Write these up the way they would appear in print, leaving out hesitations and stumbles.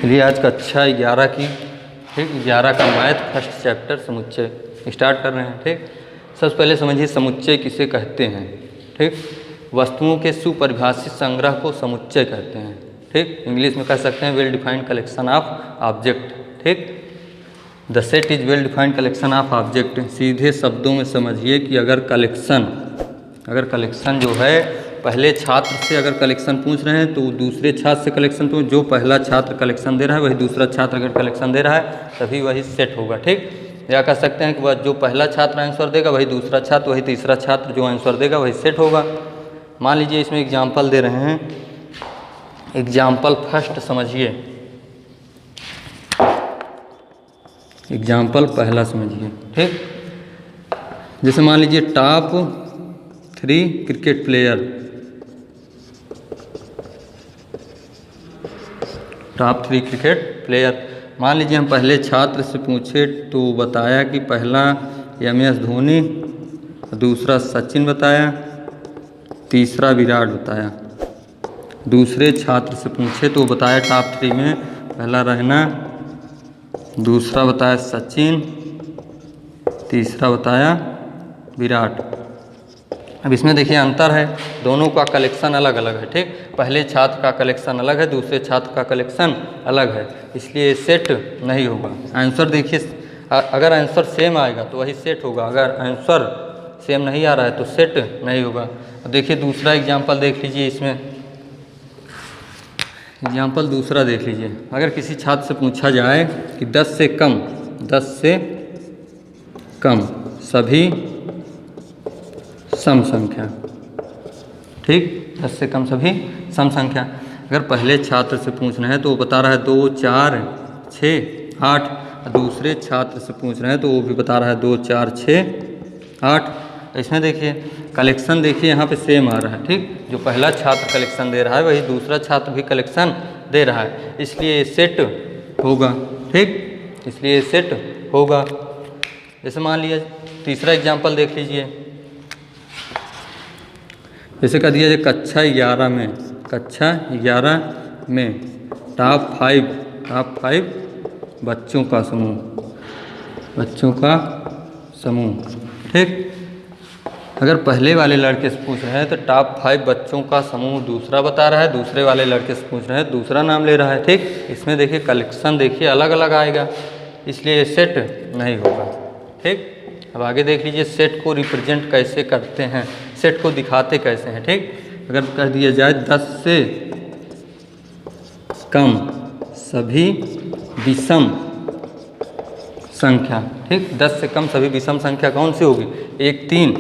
चलिए आज कक्षा 11 की ठीक 11 का मैथ फर्स्ट चैप्टर समुच्चय स्टार्ट कर रहे हैं। ठीक, सबसे पहले समझिए समुच्चय किसे कहते हैं। ठीक, वस्तुओं के सुपरिभाषित संग्रह को समुच्चय कहते हैं। ठीक, इंग्लिश में कह सकते हैं well defined collection of object. ठीक, the set is well defined collection of object. सीधे शब्दों में समझिए कि अगर कलेक्शन जो है पहले छात्र से अगर कलेक्शन पूछ रहे हैं तो दूसरे छात्र से कलेक्शन पूछ, जो पहला छात्र कलेक्शन दे रहा है वही दूसरा छात्र अगर कलेक्शन दे रहा है तभी वही सेट होगा। ठीक, या कह सकते हैं कि वह जो पहला छात्र आंसर देगा वही दूसरा छात्र, वही तीसरा छात्र जो आंसर देगा वही सेट होगा। मान लीजिए इसमें एग्जाम्पल दे रहे हैं, एग्जाम्पल फर्स्ट समझिए, एग्जाम्पल पहला समझिए। ठीक, जैसे मान लीजिए top 3 cricket player, top 3 cricket player. मान लीजिए हम पहले छात्र से पूछे तो बताया कि पहला MS धोनी, दूसरा सचिन बताया, तीसरा विराट बताया। दूसरे छात्र से पूछे तो बताया टॉप 3 में पहला रैना, दूसरा बताया सचिन, तीसरा बताया विराट। अब इसमें देखिए अंतर है, दोनों का कलेक्शन अलग अलग है। ठीक, पहले छात्र का कलेक्शन अलग है, दूसरे छात्र का कलेक्शन अलग है, इसलिए सेट नहीं होगा। आंसर देखिए, अगर आंसर सेम आएगा तो वही सेट होगा, अगर आंसर सेम नहीं आ रहा है तो सेट नहीं होगा। देखिए दूसरा एग्जाम्पल देख लीजिए, इसमें एग्जाम्पल दूसरा देख लीजिए। अगर किसी छात्र से पूछा जाए कि 10 से कम सभी सम संख्या। ठीक, 10 से कम सभी सम संख्या। अगर पहले छात्र से पूछना है तो वो बता रहा है 2, 4, 6, 8। दूसरे छात्र से पूछ रहे हैं तो वो भी बता रहा है 2, 4, 6, 8। इसमें देखिए कलेक्शन देखिए यहाँ पे सेम आ रहा है। ठीक, जो पहला छात्र कलेक्शन दे रहा है वही दूसरा छात्र भी कलेक्शन दे रहा है, इसलिए सेट होगा। ठीक, इसलिए सेट होगा। जैसे मान लिया तीसरा एग्जाम्पल देख लीजिए, जैसे कह दिया जाए कक्षा 11 में टॉप 5 बच्चों का समूह। ठीक, अगर पहले वाले लड़के से पूछ रहे हैं तो टॉप 5 बच्चों का समूह दूसरा बता रहा है, दूसरे वाले लड़के से पूछ रहे हैं दूसरा नाम ले रहा है। ठीक, इसमें देखिए कलेक्शन देखिए अलग अलग आएगा, इसलिए सेट नहीं होगा। ठीक, अब आगे देख लीजिए सेट को रिप्रेजेंट कैसे करते हैं, सेट को दिखाते कैसे हैं। ठीक, अगर कह दिया जाए 10 से कम सभी विषम संख्या। ठीक, 10 से कम सभी विषम संख्या कौन सी होगी? 1, 3,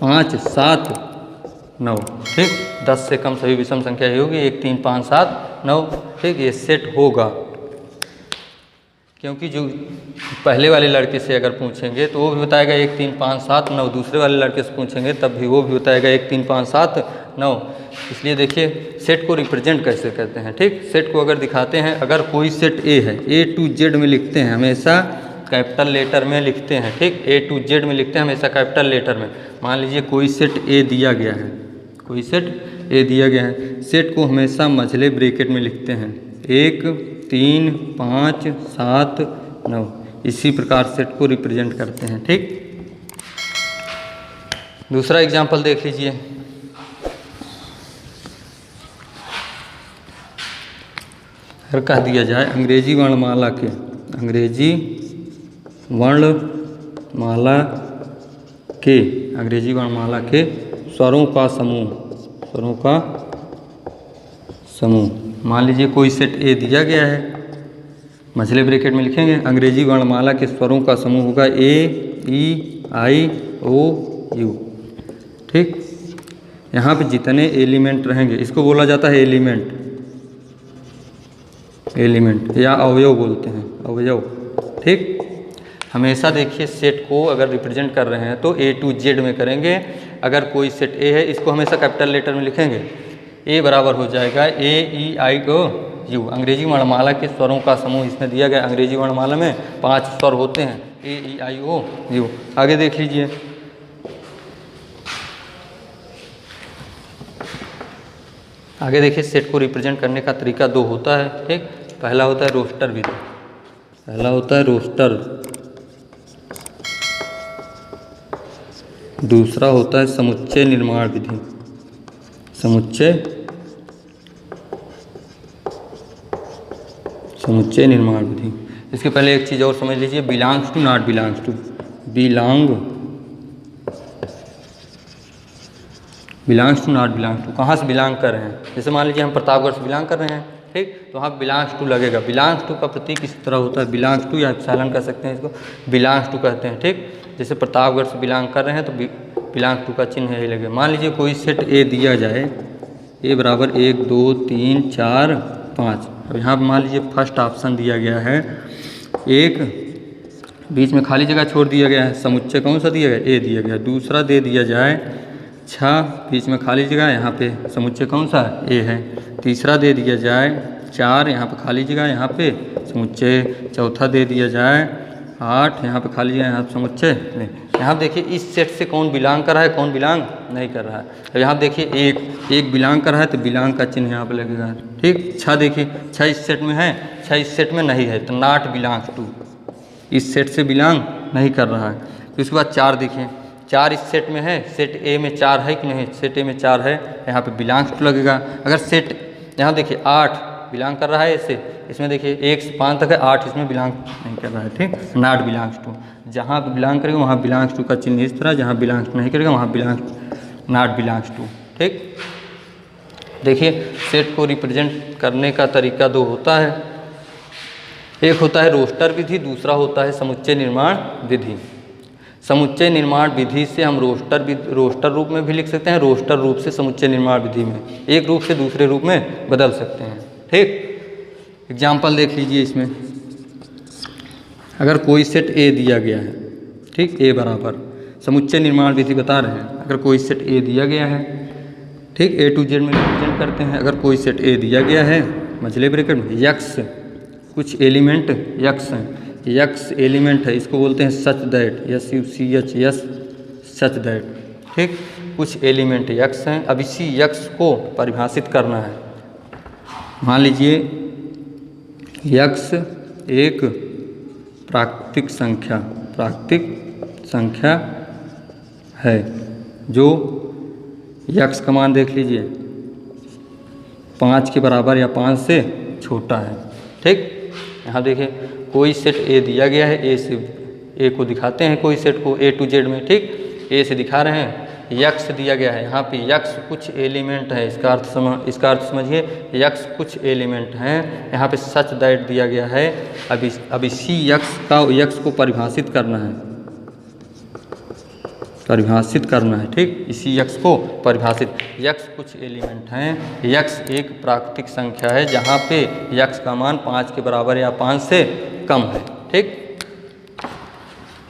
5, 7, 9। ठीक, 10 से कम सभी विषम संख्या ही होगी 1, 3, 5, 7, 9। ठीक, ये सेट होगा, क्योंकि जो पहले वाले लड़के से अगर पूछेंगे तो वो भी बताएगा 1, 3, 5, 7, 9। दूसरे वाले लड़के से पूछेंगे तब भी वो भी बताएगा 1, 3, 5, 7, 9। इसलिए देखिए सेट को रिप्रेजेंट कैसे करते हैं। ठीक, सेट को अगर दिखाते हैं, अगर कोई सेट A है, A to Z में लिखते हैं, हमेशा कैपिटल लेटर में लिखते हैं। ठीक, A to Z में लिखते हैं हमेशा कैपिटल लेटर में। मान लीजिए कोई सेट A दिया गया है, कोई सेट A दिया गया है, सेट को हमेशा मझले ब्रैकेट में लिखते हैं 1, 3, 5, 7, 9। इसी प्रकार सेट को रिप्रेजेंट करते हैं। ठीक, दूसरा एग्जाम्पल देख लीजिए, अगर कह दिया जाए अंग्रेजी वर्णमाला के स्वरों का समूह। मान लीजिए कोई सेट A दिया गया है, मझले ब्रैकेट में लिखेंगे अंग्रेजी वर्णमाला के स्वरों का समूह होगा A, E, I, O, U। ठीक, यहाँ पे जितने एलिमेंट रहेंगे इसको बोला जाता है एलिमेंट या अवयव बोलते हैं, अवयव। ठीक, हमेशा देखिए सेट को अगर रिप्रेजेंट कर रहे हैं तो A to Z में करेंगे। अगर कोई सेट A है इसको हमेशा कैपिटल लेटर में लिखेंगे, A बराबर हो जाएगा A, E, I, O, U। अंग्रेजी वर्णमाला के स्वरों का समूह इसमें दिया गया। अंग्रेजी वर्णमाला में 5 स्वर होते हैं, A, E, I, O, U। आगे देख लीजिए, आगे देखिए सेट को रिप्रेजेंट करने का तरीका दो होता है। ठीक, पहला होता है रोस्टर विधि, पहला होता है रोस्टर, दूसरा होता है समुच्चय निर्माण विधि, समुच्चय निर्माण विधि। इसके पहले एक चीज़ और समझ लीजिए, belongs to not belongs to, belongs to not belongs to, कहाँ से बिलोंग कर रहे हैं। जैसे मान लीजिए हम प्रतापगढ़ से बिलोंग कर रहे हैं, ठीक, तो वहाँ बिलोंग्स टू लगेगा। बिलोंग्स टू का प्रतीक इस तरह होता है, बिलोंग्स टू या एप्सिलॉन कह सकते हैं इसको, बिलोंग्स टू कहते हैं, ठीक। जैसे प्रतापगढ़ से बिलोंग कर रहे हैं तो बिलोंग्स टू का चिन्ह यही लगेगा। मान लीजिए कोई सेट ए दिया जाए, ए बराबर 1 2 3 4 5। अब यहाँ पर मान लीजिए फर्स्ट ऑप्शन दिया गया है, एक बीच में खाली जगह छोड़ दिया गया है, समुच्चय कौन सा दिया गया, ए दिया गया। दूसरा दे दिया जाए 6, बीच में खाली जगह, यहाँ पे समुच्चय कौन सा ए है। तीसरा दे दिया जाए 4, यहाँ पे खाली जगह, यहाँ पे समुच्चय। चौथा दे दिया जाए 8, यहाँ पे खाली जगह, यहाँ समुच्चय नहीं। यहाँ देखिए इस सेट से कौन बिलोंग कर रहा है, कौन बिलोंग नहीं कर रहा है। अब यहाँ देखिए एक बिलोंग कर रहा है तो बिलोंग का चिन्ह यहाँ पे लगेगा, ठीक। 6 देखिए, 6 इस सेट में है, 6 इस सेट में नहीं है, तो नॉट बिलोंग्स टू, इस सेट से बिलोंग नहीं कर रहा है। तो उसके बाद 4 देखिए, 4 इस सेट में है, सेट ए में 4 है कि नहीं, सेट ए में 4 है, यहाँ पे बिलोंग्स टू लगेगा। अगर सेट यहाँ देखिए 8 बिलोंग कर रहा है इससे, इसमें देखिए 1 से 5 तक है, 8 इसमें बिलोंग नहीं कर रहा है, ठीक, नॉट बिलोंग्स टू। जहाँ पे बिलोंग करेगा वहाँ बिलोंग्स टू का चिन्ह इस तरह, जहाँ बिलोंग्स नहीं करेगा वहाँ बिलोंग्स नॉट बिलोंग्स टू, ठीक। देखिए सेट को रिप्रेजेंट करने का तरीका 2 होता है, एक होता है रोस्टर विधि, दूसरा होता है समुच्चय निर्माण विधि। समुच्चय निर्माण विधि से हम रोस्टर रूप में भी लिख सकते हैं, रोस्टर रूप से समुच्चय निर्माण विधि में, एक रूप से दूसरे रूप में बदल सकते हैं, ठीक। एग्जाम्पल देख लीजिए इसमें, अगर कोई सेट ए दिया गया है, ठीक, ए बराबर, समुच्चय निर्माण विधि बता रहे हैं, अगर कोई सेट ए दिया गया है, ठीक, ए टू जेड में रिप्रेजेंट करते हैं। अगर कोई सेट ए दिया गया है, मझले ब्रैकेट में यक्स, कुछ एलिमेंट यक्स हैं, यक्स एलिमेंट है, इसको बोलते हैं such that, SUCH, yes, such that, ठीक, कुछ एलिमेंट यक्स हैं। अब इसी यक्स को परिभाषित करना है। मान लीजिए यक्स एक प्राकृतिक संख्या है, जो यक्स का मान देख लीजिए 5 के बराबर या 5 से छोटा है, ठीक। यहाँ देखिए कोई सेट ए दिया गया है, ए को दिखाते हैं, कोई सेट को A to Z में, ठीक, ए से दिखा रहे हैं। यक्स दिया गया है, यहाँ पे यक्स कुछ एलिमेंट है, इसका अर्थ समझिए, यक्स कुछ एलिमेंट हैं। यहाँ पे सच दैट दिया गया है। अब इसी यक्स को परिभाषित करना है, ठीक, इसी यक्स को परिभाषित। यक्स कुछ एलिमेंट हैं, यक्स एक प्राकृतिक संख्या है जहाँ पे यक्स का मान 5 के बराबर या 5 से कम है, ठीक।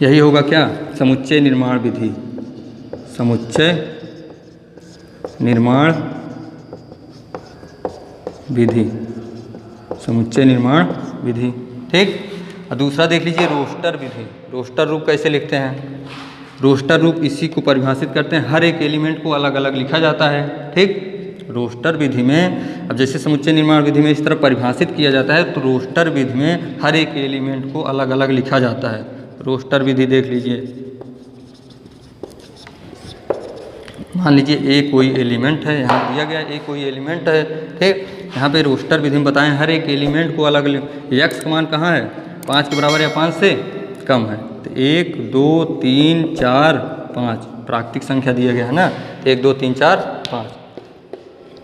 यही होगा क्या, समुच्चय निर्माण विधि, समुच्चय निर्माण विधि, ठीक। और दूसरा देख लीजिए रोस्टर विधि। रोस्टर रूप कैसे लिखते हैं, रोस्टर रूप इसी को परिभाषित करते हैं, हर एक एलिमेंट को अलग अलग लिखा जाता है, ठीक। रोस्टर विधि में, अब जैसे समुच्चय निर्माण विधि में इस तरह परिभाषित किया जाता है, तो रोस्टर विधि में हर एक एलिमेंट को अलग अलग लिखा जाता है। रोस्टर विधि देख लीजिए, मान लीजिए ए कोई एलिमेंट है, यहाँ दिया गया ए कोई एलिमेंट है, ठीक। यहाँ पे रोस्टर विधि में बताएं हर एक एलिमेंट को अलग अलग, यक्स का मान कहाँ है, 5 के बराबर या 5 से कम है, तो 1 2 3 4 5 प्राकृतिक संख्या दिया गया है ना, 1 2 3 4 5।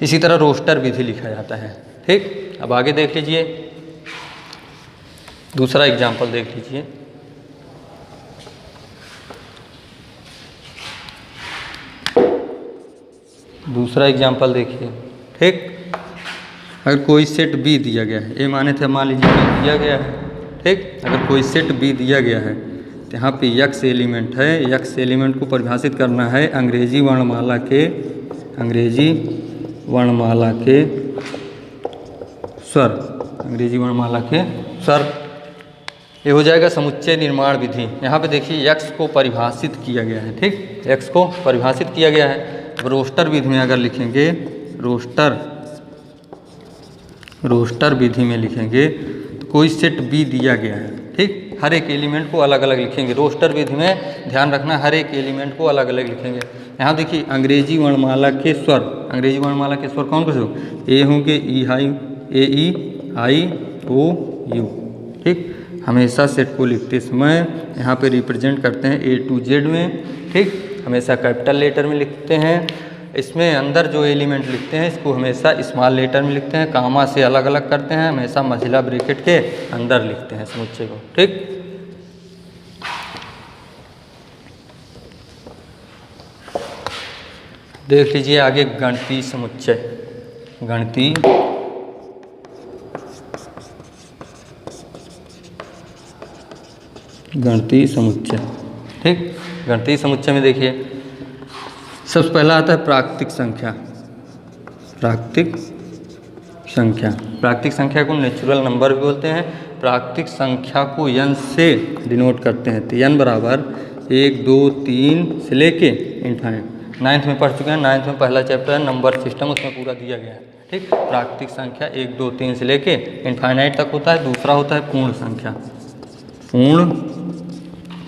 इसी तरह रोस्टर विधि लिखा जाता है, ठीक। अब आगे देख लीजिए, दूसरा एग्जाम्पल देख लीजिए। दूसरा एग्जाम्पल देखिए, ठीक। अगर कोई सेट बी दिया गया है, ए माने थे, मान लीजिए बी दिया गया है, ठीक। अगर कोई सेट बी दिया गया है तो यहाँ पे यक्स एलिमेंट है, यक्स एलिमेंट को परिभाषित करना है अंग्रेजी वर्णमाला के स्वर, अंग्रेजी वर्णमाला के स्वर। ये हो जाएगा समुच्चय निर्माण विधि। यहाँ पे देखिए यक्स को परिभाषित किया गया है, ठीक, यक्स को परिभाषित किया गया है। अब रोस्टर विधि में अगर लिखेंगे, रोस्टर रोस्टर विधि में लिखेंगे तो कोई सेट बी दिया गया है, ठीक, हर एक एलिमेंट को अलग अलग लिखेंगे। रोस्टर विधि में ध्यान रखना हर एक एलिमेंट को अलग अलग लिखेंगे। यहाँ देखिए अंग्रेजी वर्णमाला के स्वर, अंग्रेजी वर्णमाला के स्वर कौन कौन से? ए होंगे ई आई ओ यू, ठीक। हमेशा सेट को लिखते समय यहाँ पे रिप्रेजेंट करते हैं ए टू जेड में, ठीक, हमेशा कैपिटल लेटर में लिखते हैं। इसमें अंदर जो एलिमेंट लिखते हैं इसको हमेशा स्मॉल लेटर में लिखते हैं, कामा से अलग अलग करते हैं, हमेशा मझिला ब्रैकेट के अंदर लिखते हैं समुच्चय को, ठीक। देख लीजिए आगे गणितीय समुच्चय, गणितीय समुच्चय, ठीक। गणितीय समुच्चय में देखिए सबसे पहला आता है प्राकृतिक संख्या। प्राकृतिक संख्या, प्राकृतिक संख्या को नेचुरल नंबर भी बोलते हैं। प्राकृतिक संख्या को n से डिनोट करते हैं, तो n बराबर 1 2 3 से लेके इनफाइनाइट। 9th में पढ़ चुके हैं, 9th में पहला चैप्टर है नंबर सिस्टम, उसमें पूरा दिया गया है, ठीक। प्राकृतिक संख्या 1 2 3 से लेके इनफाइनाइट तक होता है। दूसरा होता है पूर्ण संख्या। पूर्ण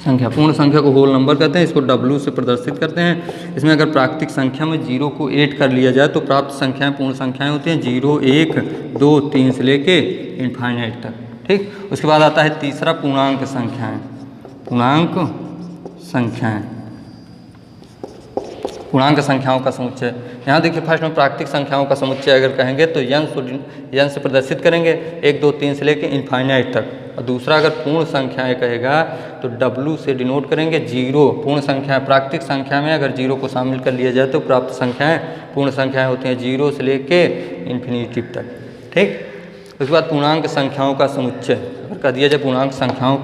संख्या, पूर्ण संख्या को होल नंबर कहते हैं, इसको W से प्रदर्शित करते हैं। इसमें अगर प्राकृतिक संख्या में 0 को ऐड कर लिया जाए तो प्राप्त संख्याएं पूर्ण संख्याएं होती हैं, 0 1 2 3 से लेके इनफाइनाइट तक, ठीक। उसके बाद आता है तीसरा पूर्णांक संख्याएं। पूर्णांक संख्याएं, पूर्णांक संख्याओं का समुच्चय। यहाँ देखिए फर्स्ट में प्राकृतिक संख्याओं का समुच्चय अगर कहेंगे तो n से प्रदर्शित करेंगे 1 2 3 से लेके इनफाइनाइट तक। और दूसरा अगर पूर्ण संख्याएं कहेगा तो W से डिनोट करेंगे 0। पूर्ण संख्याएं, प्राकृतिक संख्या में अगर 0 को शामिल कर लिया जाए तो प्राप्त संख्याएं पूर्ण संख्याएं होती हैं 0 से लेके इन्फिनिटी तक, ठीक। उसके बाद पूर्णांक संख्याओं का समुच्चय अगर कह दिया जाए पूर्णांक संख्याओं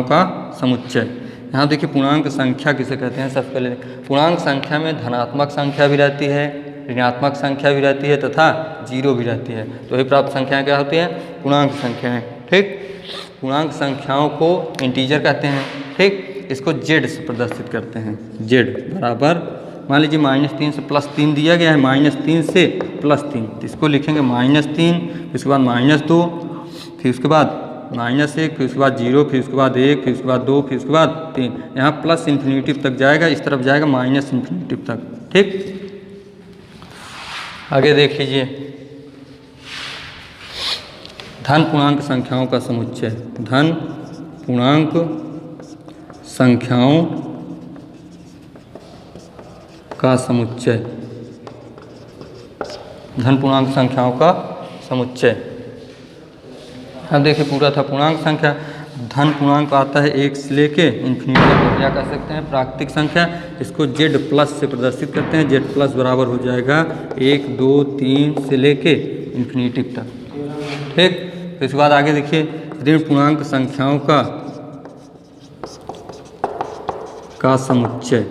का समुच्चय। यहाँ देखिए पूर्णांक संख्या किसे कहते हैं। सबसे पहले पूर्णांक संख्या में धनात्मक संख्या भी रहती है, ऋणात्मक संख्या भी रहती है तथा 0 भी रहती है। तो ये प्राप्त संख्याएं क्या होती हैं? पूर्णांक संख्याएं, ठीक। पूर्णांक संख्याओं को इंटीजर कहते हैं, ठीक। इसको जेड से प्रदर्शित करते हैं। जेड बराबर मान लीजिए -3 से +3 दिया गया है, -3 से +3, तो इसको लिखेंगे -3, उसके बाद -2, फिर उसके बाद -1, फिर उसके बाद 0, फिर उसके बाद 1, फिर उसके बाद 2, फिर उसके बाद 3। यहाँ प्लस इन्फिनिटिव तक जाएगा, इस तरफ जाएगा माइनस इन्फिनिटिव तक, ठीक। आगे देख लीजिए धन पूर्णांक संख्याओं का समुच्चय। धन पूर्णांक संख्याओं का समुच्चय। धन पूर्णांक संख्याओं का समुच्चय। अब देखिए पूरा था पूर्णांक संख्या। धन पूर्णांक आता है 1 से लेके इन्फिनिटी तक। क्या कर सकते हैं? प्राकृतिक संख्या। इसको जेड प्लस से प्रदर्शित करते हैं। जेड प्लस बराबर हो जाएगा 1 2 3 से लेके इन्फिनिटी तक, ठीक। तो इसके बाद आगे देखिए ऋण पूर्णांक संख्याओं का समुच्चय।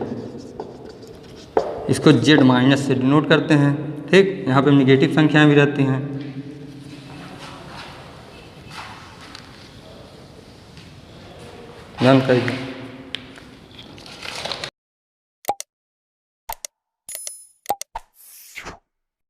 इसको जेड माइनस से डिनोट करते हैं, ठीक। यहाँ पे निगेटिव संख्याएं भी रहती हैं। ध्यान करिए।